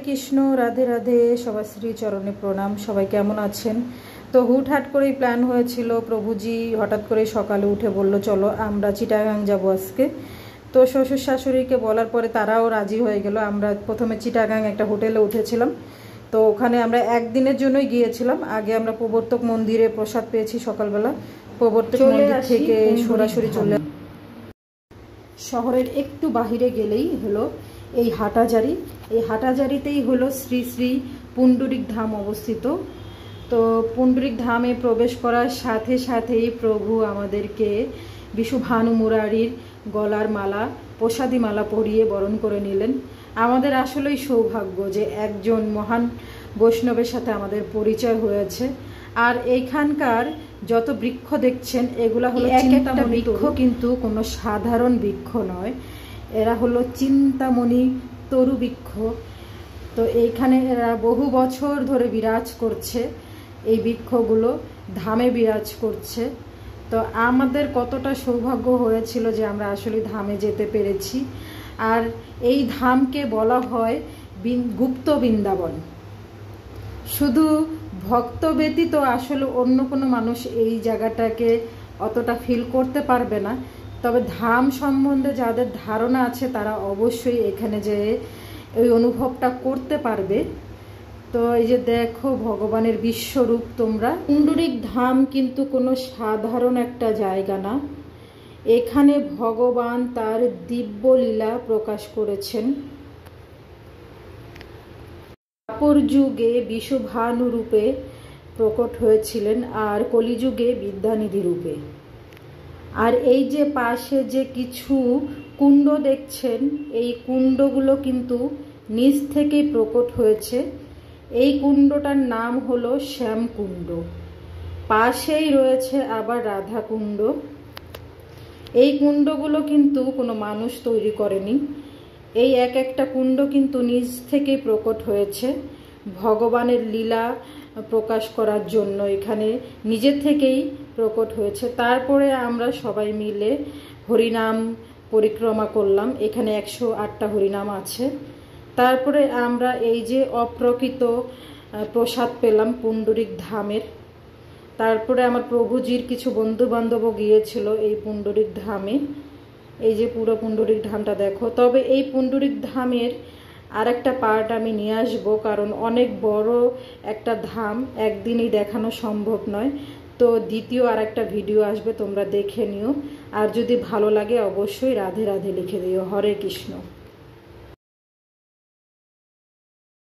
কৃষ্ণ, রাধে রাধে, সবার শ্রী চরণে প্রণাম। সবাই কেমন আছেন? তো হুটহাট করেই প্ল্যান হয়েছিল। প্রভুজি হঠাৎ করে সকালে উঠে বলল চলো আমরা চিটাগাং যাব আজকে। তো শ্বশুর শাশুড়িকে বলার পরে তারাও রাজি হয়ে গেল। আমরা প্রথমে চিটাগাং একটা হোটেলে উঠেছিলাম। তো ওখানে আমরা একদিনের জন্যই গিয়েছিলাম। আগে আমরা প্রবর্তক মন্দিরে প্রসাদ পেয়েছি সকালবেলা। প্রবর্তক মন্দির থেকে সরাসরি চলে শহরের একটু বাহিরে গেলেই হলো এই হাটাজারি। এই হাটাজারিতেই হলো শ্রী শ্রী পুণ্ডরিক ধাম অবস্থিত। তো পুণ্ডরিক ধামে প্রবেশ করার সাথে সাথেই প্রভু আমাদেরকে বিশুভানু মুরারির গলার মালা, প্রসাদী মালা পরিয়ে বরণ করে নিলেন। আমাদের আসলেই সৌভাগ্য যে একজন মহান বৈষ্ণবের সাথে আমাদের পরিচয় হয়েছে। আর এইখানকার যত বৃক্ষ দেখছেন এগুলা হলো একটা বৃক্ষ, কিন্তু কোনো সাধারণ বৃক্ষ নয়। এরা হলো চিন্তামণি তরু বৃক্ষ। তো এইখানে এরা বহু বছর ধরে বিরাজ করছে। এই বৃক্ষগুলো ধামে বিরাজ করছে। তো আমাদের কতটা সৌভাগ্য হয়েছিল যে আমরা আসলে ধামে যেতে পেরেছি। আর এই ধামকে বলা হয় গুপ্ত বৃন্দাবন। শুধু ভক্ত ব্যতীত আসলে অন্য কোনো মানুষ এই জায়গাটাকে অতটা ফিল করতে পারবে না। তবে ধাম সম্বন্ধে যাদের ধারণা আছে তারা অবশ্যই এখানে যেয়ে ওই অনুভবটা করতে পারবে। তো এই যে দেখো ভগবানের বিশ্বরূপ তোমরা। পুণ্ডরিক ধাম কিন্তু কোনো সাধারণ একটা জায়গা না। এখানে ভগবান তার দিব্য লীলা প্রকাশ করেছেন। দ্বাপর যুগে বিশুভানু রূপে প্রকট হয়েছিলেন আর কলিযুগে বিদ্যানিধি রূপে। আর এই যে পাশে যে কিছু কুণ্ড দেখছেন, এই কুণ্ডগুলো কিন্তু নিচ থেকেই প্রকট হয়েছে। এই কুণ্ডটার নাম হলো শ্যামকুণ্ড। পাশেই রয়েছে আবার রাধা কুণ্ড। এই কুণ্ডগুলো কিন্তু কোনো মানুষ তৈরি করেনি। এই এক একটা কুণ্ড কিন্তু নিজ থেকেই প্রকট হয়েছে ভগবানের লীলা প্রকাশ করার জন্য। এখানে নিজে থেকেই প্রকট হয়েছে। তারপরে আমরা সবাই মিলে হরিনাম পরিক্রমা করলাম। এখানে 108টা হরিনাম আছে। তারপরে আমরা এই যে অপ্রকৃত প্রসাদ পেলাম পুণ্ডরিক ধামের। তারপরে আমার প্রভুজির কিছু বন্ধু বান্ধবও গিয়েছিল এই পুণ্ডরিক ধামে। এই যে পুরো পুণ্ডরিক ধামটা দেখো। তবে এই পুণ্ডরিক ধামের আর একটা পার্ট আমি নিয়ে আসবো, কারণ অনেক বড় একটা ধাম, একদিনই দেখানো সম্ভব নয়। তো দ্বিতীয় আর একটা ভিডিও আসবে, তোমরা দেখে নিও। আর যদি ভালো লাগে অবশ্যই রাধে রাধে লিখে দিও। হরে কৃষ্ণ।